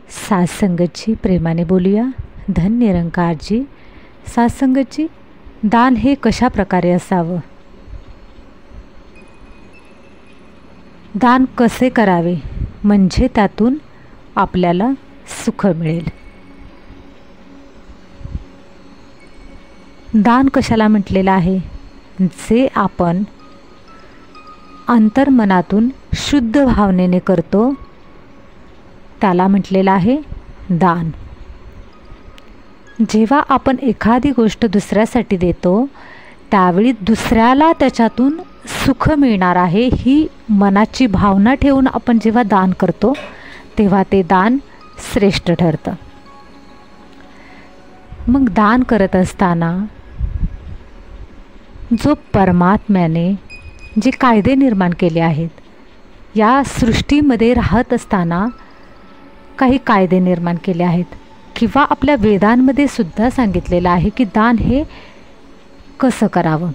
सात्संगतजी प्रेमाने बोलूया. धन निरंकारजी. सात्संगतजी, दान हे कशा प्रकारे असावं, दान कसे करावे म्हणजे त्यातून आपल्याला सुख मिळेल. दान कशाला म्हटलेलं आहे? जे आपण अंतर्मनातून शुद्ध भावनेने करतो त्याला म्हटलेलं आहे दान. जेव्हा आपण एखादी गोष्ट दुसऱ्यासाठी देतो त्यावेळी दुसऱ्याला त्याच्यातून सुख मिळणार आहे ही मनाची भावना ठेवून आपण जेव्हा दान करतो तेव्हा ते दान श्रेष्ठ ठरतं. मग दान करत असताना जो परमात्म्याने जे कायदे निर्माण केले आहेत, या सृष्टीमध्ये राहत असताना काही कायदे निर्माण केले आहेत किंवा आपल्या वेदांमध्ये सुद्धा सांगितलेलं आहे की दान हे कसं करावं,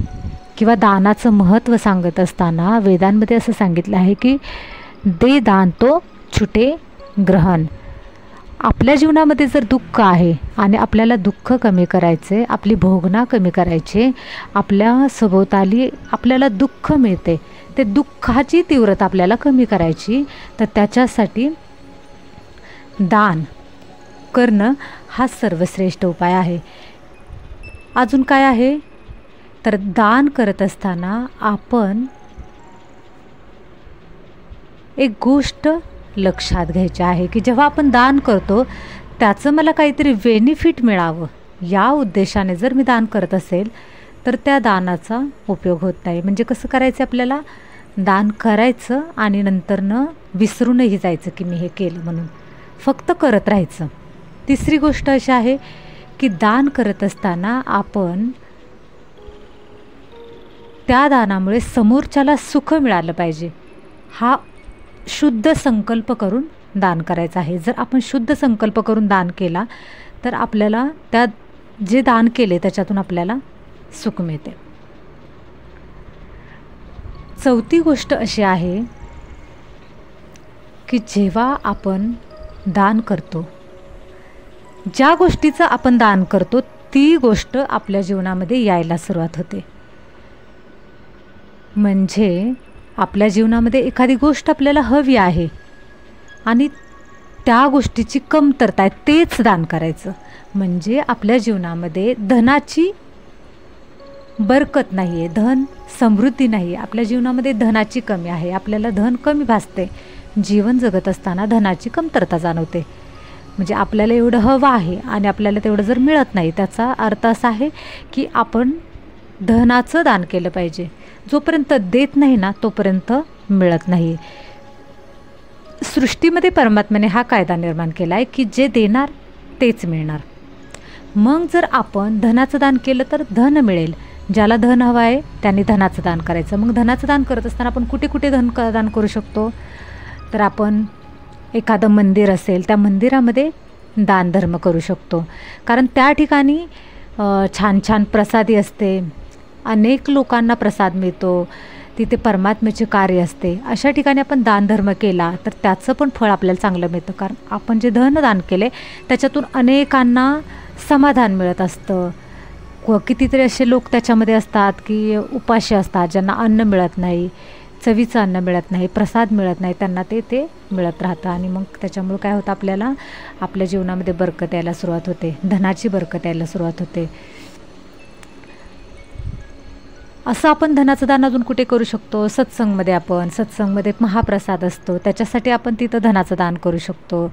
किंवा दानाचं महत्त्व सांगत असताना वेदांमध्ये असं सांगितलं आहे की दे दान तो छुटे ग्रहण. आपल्या जीवनामध्ये जर दुःख आहे आणि आपल्याला दुःख कमी करायचे, आपली भोगना कमी करायची, आपल्या सभोवताली आपल्याला दुःख मिळते, ते दुःखाची तीव्रता आपल्याला कमी करायची, तर त्याच्यासाठी दान करणं हा सर्वश्रेष्ठ उपाय आहे. अजून काय आहे तर दान करत असताना आपण एक गोष्ट लक्षात घ्यायची आहे की जेव्हा आपण दान करतो त्याचं मला काहीतरी बेनिफिट मिळावं या उद्देशाने जर मी दान करत असेल तर त्या दानाचा उपयोग होत नाही. म्हणजे कसं करायचं, आपल्याला दान करायचं आणि नंतरनं विसरूनही जायचं की मी हे केलं म्हणून, फक्त करत राहायचं. तिसरी गोष्ट अशी आहे की दान करत असताना आपण त्या दानामुळे समोरच्याला सुख मिळालं पाहिजे हा शुद्ध संकल्प करून दान करायचं आहे. जर आपण शुद्ध संकल्प करून दान केला तर आपल्याला त्या जे दान केले त्याच्यातून आपल्याला सुख मिळते. चौथी गोष्ट अशी आहे की जेव्हा आपण दान करतो, ज्या गोष्टीचं आपण दान करतो ती गोष्ट आपल्या जीवनामध्ये यायला सुरुवात होते. म्हणजे आपल्या जीवनामध्ये एखादी गोष्ट आपल्याला हवी आहे आणि त्या गोष्टीची कमतरता आहे, तेच दान करायचं. म्हणजे आपल्या जीवनामध्ये धनाची बरकत नाही आहे, धन समृद्धी नाही आहे, आपल्या जीवनामध्ये धनाची कमी आहे, आपल्याला धन कमी भासते, जीवन जगत असताना धनाची कमतरता जाणवते. म्हणजे आपल्याला एवढं हवं आहे आणि आपल्याला तेवढं जर मिळत नाही त्याचा अर्थ असा आहे की आपण धनाचं दान केलं पाहिजे. जोपर्यंत देत नाही ना तोपर्यंत मिळत नाही. सृष्टीमध्ये परमात्म्याने हा कायदा निर्माण केला आहे की जे देणार तेच मिळणार. मग जर आपण धनाचं दान केलं तर धन मिळेल. ज्याला धन हवं आहे त्यांनी धनाचं दान करायचं. मग धनाचं दान करत असताना आपण कुठे कुठे दान करू शकतो तर आपण एखादं मंदिर असेल त्या मंदिरामध्ये दानधर्म करू शकतो. कारण त्या ठिकाणी छान छान प्रसादी असते, अनेक लोकांना प्रसाद मिळतो, तिथे परमात्म्याचे कार्य असते. अशा ठिकाणी आपण दानधर्म केला तर त्याचं पण फळ आपल्याला चांगलं मिळतं. कारण आपण जे धन दान केले त्याच्यातून अनेकांना समाधान मिळत असतं. कितीतरी असे लोक त्याच्यामध्ये असतात की उपाशी असतात, ज्यांना अन्न मिळत नाही, चवीचं अन्न मिळत नाही, प्रसाद मिळत नाही, त्यांना ते मिळत राहतं. आणि मग त्याच्यामुळे काय होतं, आपल्याला आपल्या जीवनामध्ये बरकत यायला सुरुवात होते, धनाची बरकत यायला सुरुवात होते. असं आपण धनाचं दान अजून कुठे करू शकतो? सत्संगमध्ये. आपण सत्संगमध्ये महाप्रसाद असतो त्याच्यासाठी आपण तिथं धनाचं दान करू शकतो.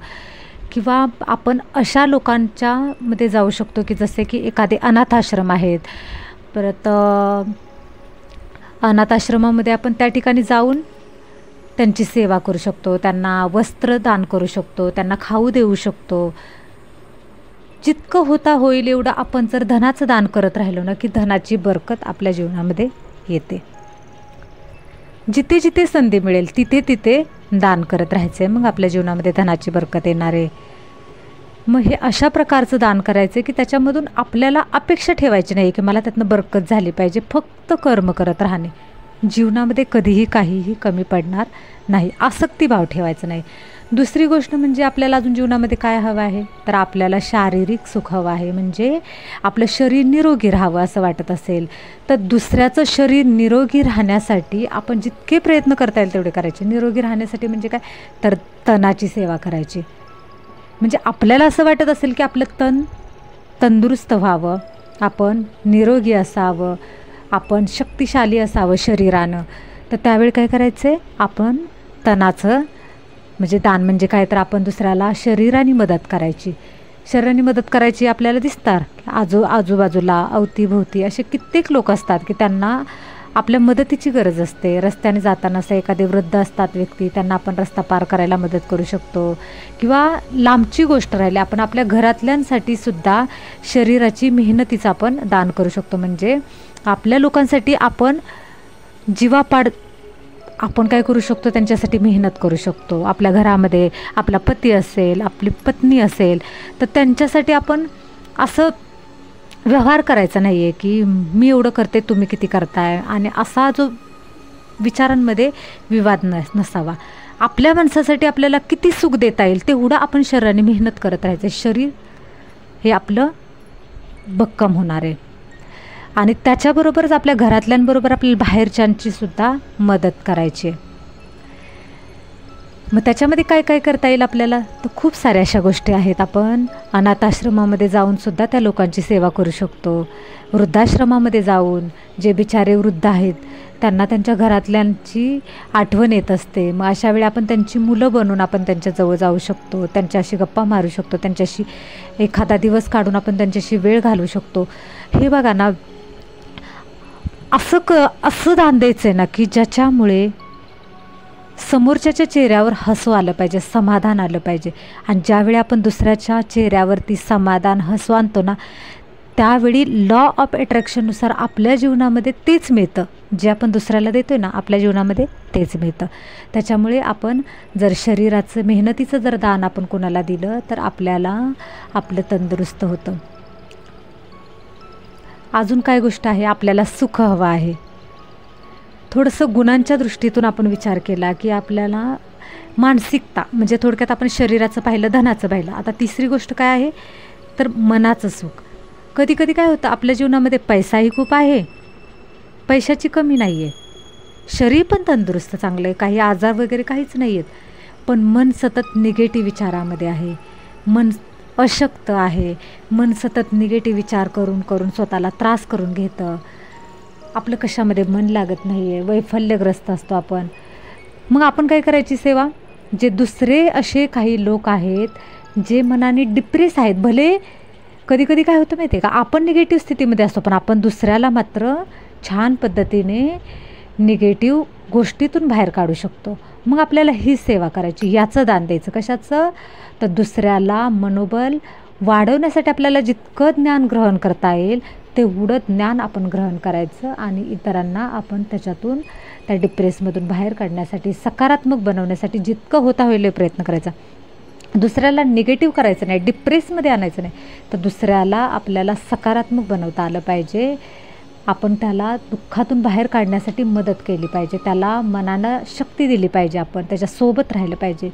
किंवा आपण अशा लोकांच्या मध्ये जाऊ शकतो की जसे की एखादे अनाथाश्रम आहेत, परत अनाथाश्रमामध्ये आपण त्या ठिकाणी जाऊन त्यांची सेवा करू शकतो, त्यांना वस्त्र दान करू शकतो, त्यांना खाऊ देऊ शकतो. जितकं होता होईल एवढं आपण जर धनाचं दान करत राहिलो ना की धनाची बरकत आपल्या जीवनामध्ये येते. जिथे जिथे संधी मिळेल तिथे तिथे दान करत राहायचे, मग आपल्या जीवनामध्ये धनाची बरकत येणार आहे. मग हे अशा प्रकारचं दान करायचं की त्याच्यामधून आपल्याला अपेक्षा ठेवायची नाही की मला त्यातनं बरकत झाली पाहिजे. फक्त कर्म करत राहणे, जीवनामध्ये कधीही काहीही कमी पडणार नाही, आसक्तीभाव ठेवायचा नाही. दुसरी गोष्ट म्हणजे आपल्याला अजून जीवनामध्ये काय हवं आहे, तर आपल्याला शारीरिक सुख हवं आहे. म्हणजे आपलं शरीर निरोगी राहावं असं वाटत असेल तर दुसऱ्याचं शरीर निरोगी राहण्यासाठी आपण जितके प्रयत्न करता येईल तेवढे करायचे. निरोगी राहण्यासाठी म्हणजे काय, तर तनाची सेवा करायची. म्हणजे आपल्याला असं वाटत असेल की आपलं तन तंदुरुस्त व्हावं, आपण निरोगी असावं, आपण शक्तिशाली असावं शरीरानं, तर त्यावेळी काय करायचं, आपण तनाचं म्हणजे दान म्हणजे काय, तर आपण दुसऱ्याला शरीराने मदत करायची. शरीराने मदत करायची आपल्याला दिसतात आजूबाजूला अवतीभोवती असे कित्येक लोक असतात की त्यांना आपल्या मदतीची गरज असते. रस्त्याने जाताना असं एखादे वृद्ध असतात व्यक्ती, त्यांना आपण रस्ता पार करायला मदत करू शकतो. किंवा लांबची गोष्ट राहिली, आपण आपल्या घरातल्यांसाठी सुद्धा शरीराची मेहनतीचं आपण दान करू शकतो. म्हणजे आपल्या लोकांसाठी आपण जीवापाड आपण काय करू शकतो, त्यांच्यासाठी मेहनत करू शकतो. आपल्या घरामध्ये आपला पती असेल, आपली पत्नी असेल, तर त्यांच्यासाठी आपण असं व्यवहार करायचा नाही आहे की मी एवढं करते तुम्ही किती करताय, आणि असा जो विचारांमध्ये विवाद नसावा. आपल्या माणसासाठी आपल्याला किती सुख देता येईल तेवढं आपण शरीराने मेहनत करत राहायचं. शरीर हे आपलं भक्कम होणार आहे. आणि त्याच्याबरोबरच आपल्या घरातल्यांबरोबर आपल्याला बाहेरच्यांची सुद्धा मदत करायची. मग त्याच्यामध्ये काय काय करता येईल आपल्याला, तर खूप साऱ्या अशा गोष्टी आहेत. आपण अनाथाश्रमामध्ये जाऊनसुद्धा त्या लोकांची सेवा करू शकतो. वृद्धाश्रमामध्ये जाऊन जे बिचारे वृद्ध आहेत त्यांना त्यांच्या घरातल्यांची आठवण येत असते. मग अशा वेळी आपण त्यांची मुलं बनून आपण त्यांच्याजवळ जाऊ शकतो, त्यांच्याशी गप्पा मारू शकतो, त्यांच्याशी एखादा दिवस काढून आपण त्यांच्याशी वेळ घालवू शकतो. हे बघा ना, असं दान द्यायचं आहे ना की ज्याच्यामुळे समोरच्याच्या चेहऱ्यावर हसू आलं पाहिजे, समाधान आलं पाहिजे. आणि ज्यावेळी आपण दुसऱ्याच्या चेहऱ्यावरती समाधान हसू आणतो ना, त्यावेळी लॉ ऑफ अट्रॅक्शननुसार आपल्या जीवनामध्ये तेच मिळतं. जे आपण दुसऱ्याला देतो आहे ना, आपल्या जीवनामध्ये तेच मिळतं. त्याच्यामुळे आपण जर शरीराचं मेहनतीचं जर दान आपण कोणाला दिलं तर आपल्याला आपलं तंदुरुस्त होतं. अजून काय गोष्ट आहे, आपल्याला सुख हवं आहे. थोडंसं गुणांच्या दृष्टीतून आपण विचार केला की आपल्याला मानसिकता म्हणजे थोडक्यात आपण शरीराचं पाहिलं, धनाचं पाहिलं. आता तिसरी गोष्ट काय आहे, तर मनाचं सुख. कधी कधी काय होतं, आपल्या जीवनामध्ये पैसाही खूप आहे, पैशाची कमी नाही आहे, शरीर पण तंदुरुस्त चांगलं आहे, काही आजार वगैरे काहीच नाही आहेत, पण मन सतत निगेटिव्ह विचारामध्ये आहे, मन अशक्त आहे, मन सतत निगेटिव्ह विचार करून करून स्वतःला त्रास करून घेतं. आपलं कशामध्ये मन लागत नाही आहे, वैफल्यग्रस्त असतो आपण. मग आपण काय करायची सेवा, जे दुसरे असे काही लोक आहेत जे मनाने डिप्रेस आहेत, भले कधी कधी काय होतं माहिती आहे का, आपण निगेटिव्ह स्थितीमध्ये असतो पण आपण दुसऱ्याला मात्र छान पद्धतीने निगेटिव्ह गोष्टीतून बाहेर काढू शकतो. मग आपल्याला ही सेवा करायची, याचं दान द्यायचं. कशाचं, तर दुसऱ्याला मनोबल वाढवण्यासाठी आपल्याला जितकं ज्ञान ग्रहण करता येईल तेवढं ज्ञान आपण ग्रहण करायचं आणि इतरांना आपण त्याच्यातून त्या डिप्रेसमधून बाहेर काढण्यासाठी, सकारात्मक बनवण्यासाठी जितकं होता होईल प्रयत्न करायचा. दुसऱ्याला निगेटिव्ह करायचं नाही, डिप्रेसमध्ये आणायचं नाही, तर दुसऱ्याला आपल्याला सकारात्मक बनवता आलं पाहिजे. आपण त्याला दुःखातून बाहेर काढण्यासाठी मदत केली पाहिजे, त्याला मनानं शक्ती दिली पाहिजे, आपण त्याच्यासोबत राहिलं पाहिजे,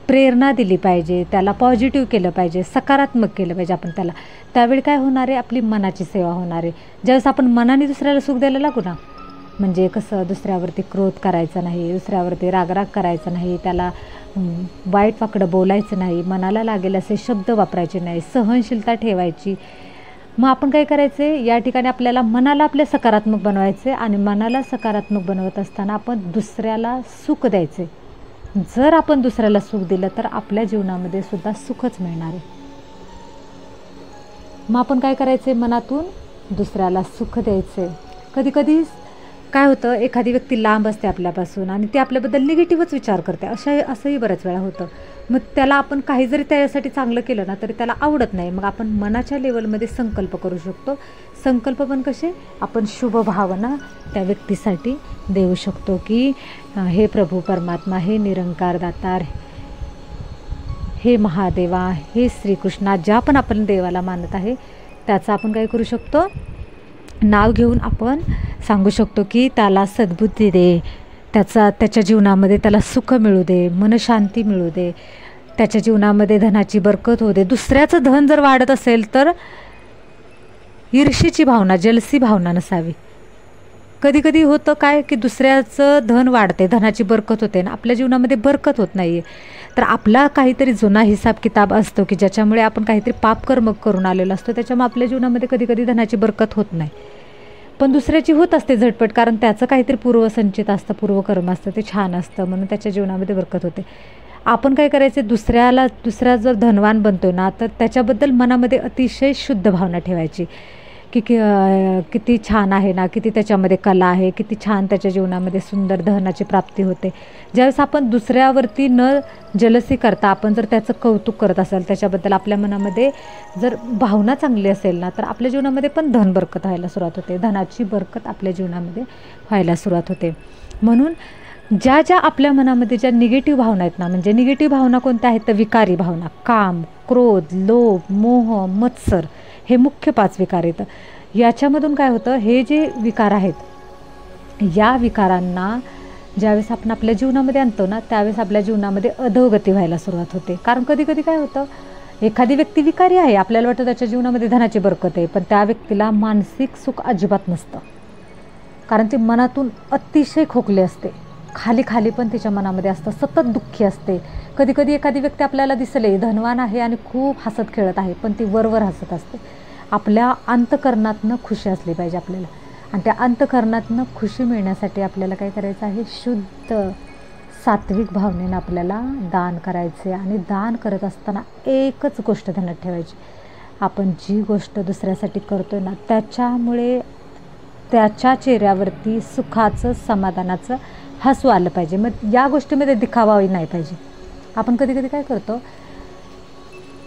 प्रेरणा दिली पाहिजे, त्याला पॉझिटिव्ह केलं पाहिजे, सकारात्मक केलं पाहिजे आपण त्याला. त्यावेळी काय होणार आहे, आपली मनाची सेवा होणार आहे. ज्यावेळेस आपण मनाने दुसऱ्याला सुख द्यायला लागू ना, म्हणजे कसं दुसऱ्यावरती क्रोध करायचा नाही, दुसऱ्यावरती रागराग करायचा नाही, त्याला वाईट वाकडं बोलायचं नाही, मनाला लागेल असे शब्द वापरायचे नाही, सहनशीलता ठेवायची. मग आपण काय करायचे, या ठिकाणी आपल्याला मनाला आपल्या सकारात्मक बनवायचे आणि मनाला सकारात्मक बनवत असताना आपण दुसऱ्याला सुख द्यायचे. जर आपण दुसऱ्याला सुख दिलं तर आपल्या जीवनामध्ये सुद्धा सुखच मिळणार आहे. मग आपण काय करायचे, मनातून दुसऱ्याला सुख द्यायचे. कधी कधी काय होतं, एखादी व्यक्ती लांब असते आपल्यापासून आणि ती आपल्याबद्दल निगेटिव्हच विचार करते, असंही बऱ्याच वेळा होतं. मग त्याला आपण काही जरी त्याच्यासाठी चांगलं केलं ना तरी त्याला आवडत नाही. मग आपण मनाच्या लेवलमध्ये संकल्प करू शकतो. संकल्प पण कसे, आपण शुभ भावना त्या व्यक्तीसाठी देऊ शकतो की हे प्रभू परमात्मा, हे निरंकार दातार, हे महादेवा, हे श्रीकृष्णा, ज्या पण आपण देवाला मानत आहे त्याचं आपण काय करू शकतो, नाव घेऊन आपण सांगू शकतो की त्याला सद्बुद्धी दे, त्याच्या जीवनामध्ये त्याला सुख मिळू दे, मनशांती मिळू दे, त्याच्या जीवनामध्ये धनाची बरकत होऊ दे. दुसऱ्याचं धन जर वाढत असेल तर ईर्ष्येची भावना, जलसी भावना नसावी. कधी कधी होतं काय की दुसऱ्याचं धन वाढते, धनाची बरकत होते ना आपल्या जीवनामध्ये बरकत होत नाही आहे. तर आपला काहीतरी जुना हिसाब किताब असतो की ज्याच्यामुळे आपण काहीतरी पापकर्म करून आलेलो असतो, त्याच्यामुळे आपल्या जीवनामध्ये कधी कधी धनाची बरकत होत नाही. पण दुसऱ्याची होत असते झटपट, कारण त्याचं काहीतरी पूर्वसंचित असतं, पूर्वकर्म असतं, ते छान असतं, म्हणून त्याच्या जीवनामध्ये बरकत होते. आपण काय करायचे, दुसरा जर धनवान बनतो ना तर त्याच्याबद्दल मनामध्ये अतिशय शुद्ध भावना ठेवायची की किती छान आहे ना, किती त्याच्यामध्ये कला आहे, किती छान त्याच्या जीवनामध्ये सुंदर धनाची प्राप्ती होते. ज्यावेळेस आपण दुसऱ्यावरती न जलसी करता आपण जर त्याचं कौतुक करत असाल, त्याच्याबद्दल आपल्या मनामध्ये जर भावना चांगली असेल ना, तर आपल्या जीवनामध्ये पण धन बरकत व्हायला सुरुवात होते, धनाची बरकत आपल्या जीवनामध्ये व्हायला सुरुवात होते. म्हणून ज्या आपल्या मनामध्ये ज्या निगेटिव्ह भावना आहेत ना, म्हणजे निगेटिव्ह भावना कोणत्या आहेत तर विकारी भावना, काम, क्रोध, लोभ, मोह, मत्सर, हे मुख्य 5 विकार आहेत. याच्यामधून काय होतं, हे जे विकार आहेत या विकारांना ज्यावेळेस आपण आपल्या जीवनामध्ये आणतो ना, त्यावेळेस आपल्या जीवनामध्ये अधोगती व्हायला सुरुवात होते. कारण कधी कधी काय होतं, एखादी व्यक्ती विकारी आहे, आपल्याला वाटतं त्याच्या जीवनामध्ये धनाची बरकत आहे, पण त्या व्यक्तीला मानसिक सुख अजिबात नसतं, कारण ती मनातून अतिशय खोकले असते, खाली पण तिच्या मनामध्ये असतं, सतत दुःखी असते. कधी कधी एखादी व्यक्ती आपल्याला दिसले धनवान आहे आणि खूप हसत खेळत आहे, पण ती वरवर हसत असते. आपल्या अंतःकरणातनं खुशी असली पाहिजे आपल्याला, आणि त्या अंतःकरणातनं खुशी मिळण्यासाठी आपल्याला काय करायचं आहे, शुद्ध सात्विक भावनेनं आपल्याला दान करायचे. आणि दान करत असताना एकच गोष्ट ध्यानात ठेवायची, आपण जी गोष्ट दुसऱ्यासाठी करतोय ना त्याच्यामुळे त्याच्या चेहऱ्यावरती सुखाचं, समाधानाचं हसू आलं पाहिजे. मग या गोष्टीमध्ये दिखावाही नाही पाहिजे. आपण कधी कधी काय करतो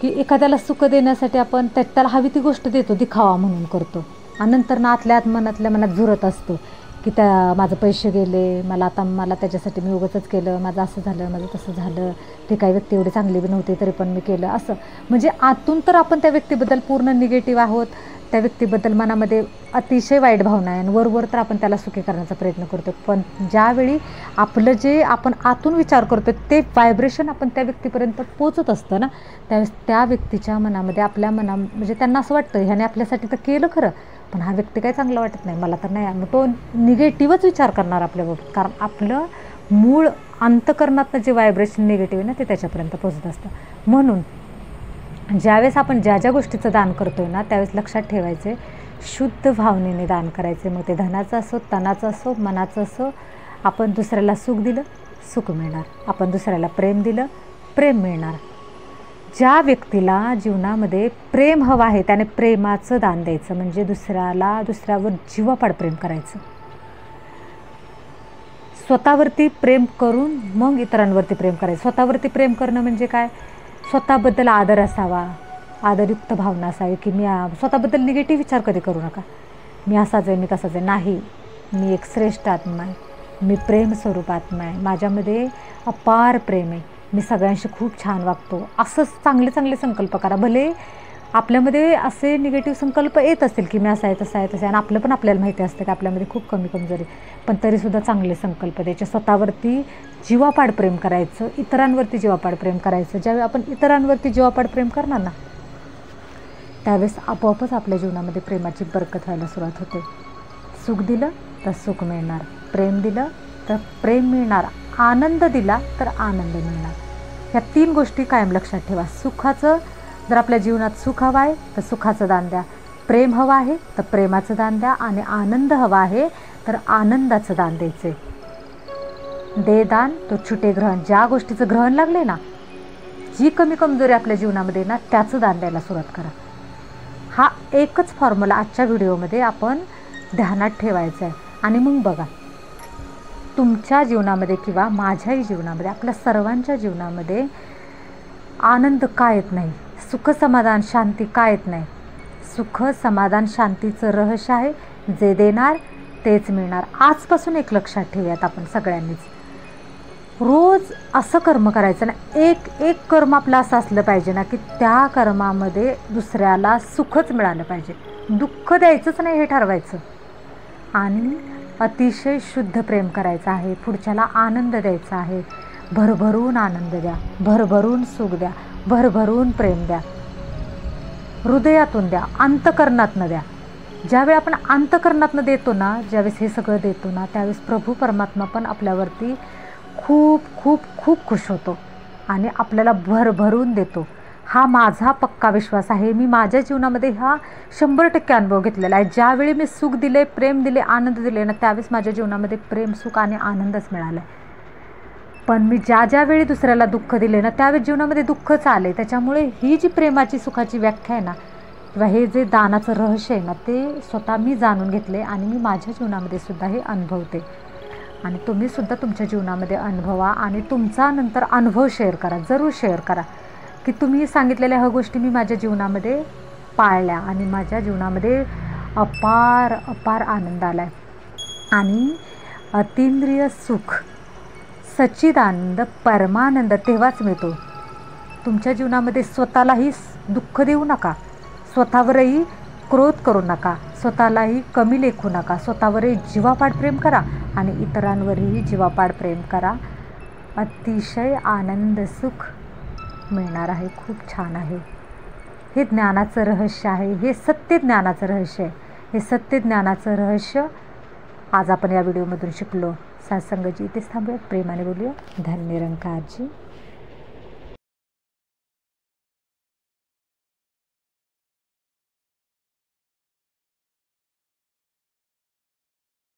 की एखाद्याला सुख देण्यासाठी आपण त्याला हवी ती गोष्ट देतो, दिखावा म्हणून करतो, आणि नंतर ना आतल्या मनात झुरत असतो की माझं पैसे गेले, मला त्याच्यासाठी मी उगाचच केलं, माझं असं झालं, माझं तसं झालं, ते काही व्यक्ती एवढी चांगली बी नव्हती तरी पण मी केलं, असं. म्हणजे आतून तर आपण त्या व्यक्तीबद्दल पूर्ण निगेटिव्ह आहोत, त्या व्यक्तीबद्दल मनामध्ये अतिशय वाईट भावना आहे, आणि वरवर तर आपण त्याला सुखी करण्याचा प्रयत्न करतो. पण ज्यावेळी आपलं जे आपण आतून विचार करतो ते व्हायब्रेशन आपण त्या व्यक्तीपर्यंत पोचत असतं ना, त्यावेळेस त्या व्यक्तीच्या मनामध्ये म्हणजे त्यांना असं वाटतं ह्याने आपल्यासाठी तर केलं खरं, पण हा व्यक्ती काही चांगला वाटत नाही, मला तर नाही. मग तो निगेटिव्हच विचार करणार आपल्याबाबत, कारण आपलं मूळ अंतःकरणातनं जे व्हायब्रेशन निगेटिव्ह आहे ना ते त्याच्यापर्यंत पोचत असतं. म्हणून ज्यावेळेस आपण ज्या गोष्टीचं दान करतोय ना त्यावेळेस लक्षात ठेवायचे, शुद्ध भावनेने दान करायचे. मग ते धनाचं असो, तनाचं असो, मनाचं असो. आपण दुसऱ्याला सुख दिलं, सुख मिळणार. आपण दुसऱ्याला प्रेम दिलं, प्रेम मिळणार. ज्या व्यक्तीला जीवनामध्ये प्रेम हवं आहे त्याने प्रेमाचं दान द्यायचं, म्हणजे दुसऱ्यावर जीवापाड प्रेम करायचं. स्वतःवरती प्रेम करून मग इतरांवरती प्रेम करायचं. स्वतःवरती प्रेम करणं म्हणजे काय, स्वतःबद्दल आदर असावा, आदरयुक्त भावना असावी की मी स्वतःबद्दल निगेटिव्ह विचार कधी करू नका, मी असाच आहे, मी तसाच आहे. नाही, मी एक श्रेष्ठ आत्मा आहे, मी प्रेम स्वरूप आत्मा आहे, माझ्यामध्ये अपार प्रेम आहे, मी सगळ्यांशी खूप छान वागतो. असंच चांगले संकल्प करा. भले आपल्यामध्ये असे निगेटिव्ह संकल्प येत असतील की मी असं आहे तसं आहे तसं आहे, आणि आपलं पण आपल्याला माहिती असतं की आपल्यामध्ये खूप कमी कमजोरी, पण तरीसुद्धा चांगले संकल्प द्यायचे. स्वतःवरती जीवापाड प्रेम करायचं, इतरांवरती जीवापाड प्रेम करायचं. ज्यावेळी आपण इतरांवरती जीवापाड प्रेम करणार ना त्यावेळेस आपोआपच आपल्या जीवनामध्ये प्रेमाची बरकत व्हायला सुरुवात होते. सुख दिलं तर सुख मिळणार, प्रेम दिलं तर प्रेम मिळणार, आनंद दिला तर आनंद मिळणार. ह्या 3 गोष्टी कायम लक्षात ठेवा. सुखाचं जर आपल्या जीवनात सुख हवं आहे तर सुखाचं दान द्या, प्रेम हवं आहे तर प्रेमाचं दान द्या, आणि आनंद हवा आहे तर आनंदाचं दान द्यायचे. दे दान तो छुटे ग्रहण. ज्या गोष्टीचं ग्रहण लागले ना, जी कमी कमजोरी आपल्या जीवनामध्ये ना त्याचं दान द्यायला सुरुवात करा. हा एकच फॉर्म्युला आजच्या व्हिडिओमध्ये आपण ध्यानात ठेवायचा आहे. आणि मग बघा तुमच्या जीवनामध्ये किंवा माझ्याही जीवनामध्ये, आपल्या सर्वांच्या जीवनामध्ये आनंद का येत नाही, सुख समाधान शांती का येत नाही. सुख समाधान शांतीचं रहस्य आहे, जे देणार तेच मिळणार. आजपासून एक लक्षात ठेवूयात आपण सगळ्यांनीच. रोज असं कर्म करायचं ना, एक कर्म आपलं असं असलं पाहिजे ना की त्या कर्मामध्ये दुसऱ्याला सुखच मिळालं पाहिजे, दुःख द्यायचंच नाही हे ठरवायचं. आणि अतिशय शुद्ध प्रेम करायचं आहे, पुढच्याला आनंद द्यायचा आहे. भरभरून आनंद द्या, भरभरून सुख द्या, भरभरून प्रेम द्या, हृदयातून द्या, अंतकरणातनं द्या. ज्यावेळी आपण अंतकरणातनं देतो ना, ज्यावेळेस हे सगळं देतो ना, त्यावेळेस प्रभू परमात्मा पण आपल्यावरती खूप खूप खूप खुश होतो आणि आपल्याला भरभरून देतो. हा माझा पक्का विश्वास आहे. मी माझ्या जीवनामध्ये हा 100% अनुभव घेतलेला आहे. ज्यावेळी मी सुख दिले, प्रेम दिले, आनंद दिले ना, त्यावेळेस माझ्या जीवनामध्ये प्रेम, सुख आणि आनंदच मिळाला आहे. पण मी ज्यावेळी दुसऱ्याला दुःख दिले ना, त्यावेळेस जीवनामध्ये दुःखच आले. त्याच्यामुळे ही जी प्रेमाची, सुखाची व्याख्या आहे ना, किंवा हे जे दानाचं रहस्य आहे ना, ते स्वतः मी जाणून घेतले आणि मी माझ्या जीवनामध्ये सुद्धा हे अनुभवते. आणि तुम्हीसुद्धा तुमच्या जीवनामध्ये अनुभवा आणि तुमचा नंतर अनुभव शेअर करा, जरूर शेअर करा की तुम्ही सांगितलेल्या ह्या गोष्टी मी माझ्या जीवनामध्ये पाळल्या आणि माझ्या जीवनामध्ये अपार अपार आनंद आला आहे. आणि अतींद्रिय सुख, सच्चिदानंद, परमानंद तेव्हाच मिळतो. तुमच्या जीवनामध्ये स्वतःलाही दुःख देऊ नका, स्वतःवरही क्रोध करू नका, स्वतःलाही कमी लेखू नका, स्वतःवरही जीवापाड प्रेम करा आणि इतरांवरही जीवापाड प्रेम करा. अतिशय आनंद, सुख मिळणार आहे. खूप छान आहे. हे ज्ञानाचं रहस्य आहे, हे सत्य ज्ञानाचं रहस्य आहे. हे सत्य ज्ञानाचं रहस्य आज आपण या व्हिडिओमधून शिकलो. सत्संगची इथेच थांबूया, प्रेमाने बोलूया. धन्य निरंकारजी.